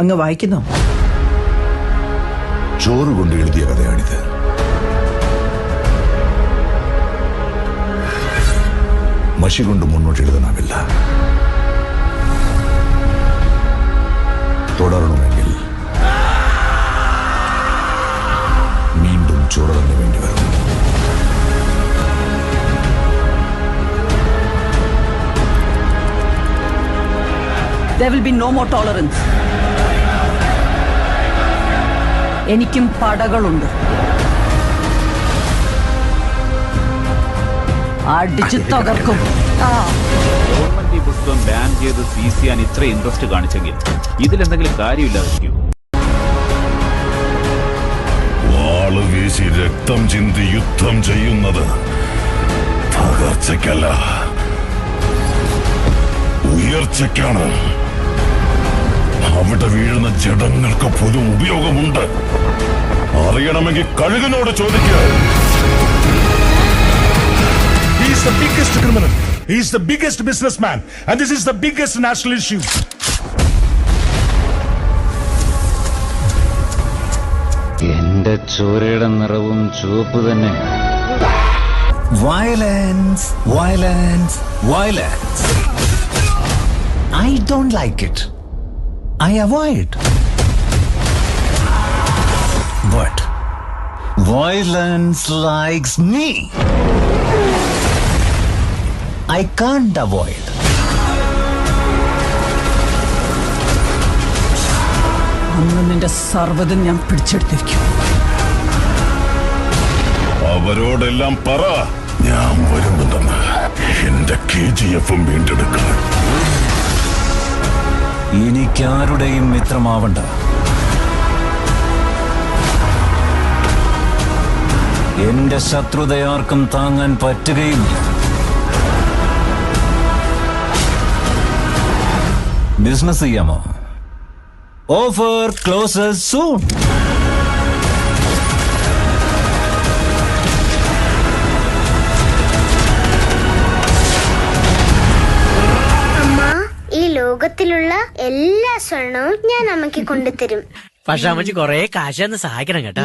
അങ്ങ് വായിക്കുന്നോ? ചോറ് കൊണ്ട് എഴുതിയ കഥയാണിത്. മഷി കൊണ്ട് മുന്നോട്ട് എഴുതാനാവില്ല. തുടരണമെങ്കിൽ വീണ്ടും ചോറ് തന്നെ വേണ്ടി വരും. There will be no more tolerance. എനിക്കും പടകളുണ്ട്. അടിച്ചു തകർക്കും. ഗവൺമെന്റ് ഈ പുസ്തകം ബാൻ ചെയ്ത് സീസ് ചെയ്യാൻ ഇത്ര ഇൻട്രസ്റ്റ് കാണിച്ചെങ്കിൽ ഇതിലെന്തെങ്കിലും കാര്യമില്ലാതിരിക്കും. വാള് വീശി രക്തം ചിന്തി യുദ്ധം ചെയ്യുന്നത് തകർച്ചയ്ക്കല്ല, ഉയർച്ചയ്ക്കാണ്. അവിടെ വീഴുന്ന ജഡങ്ങൾക്ക് പോലും ഉപയോഗമുണ്ട്. അറിയണമെങ്കിൽ കഴുകനോട് ചോദിക്കുക. He is the biggest criminal. He is the biggest businessman. And this is the biggest national issue. എന്റെ ചോരയുടെ നിറവും ചുവപ്പ് തന്നെ. Violence, violence, violence. I don't like it. I avoid. But violence likes me. I can't avoid. അന്ന് നിന്റെ സർവ്വതും ഞാൻ പിടിച്ചെടുത്തിരിക്കും. അവരോടെല്ലാം പറ, ഞാൻ വരുന്നുണ്ടെന്ന്. എന്റെ KGF വീണ്ടെടുക്കണം. എനിക്കാരുടെയും മിത്രമാവണ്ട. എന്റെ ശത്രുതയാർക്കും താങ്ങാൻ പറ്റുകയില്ല. ബിസിനസ് ചെയ്യാമോ? Offer closes soon. ലോകത്തിലുള്ള എല്ലാ സ്വർണവും ഞാൻ അമ്മയ്ക്ക് കൊണ്ടുതരും. പക്ഷെ അമ്മച്ചി കൊറേ കാശ് സഹായിക്കണം കേട്ടോ.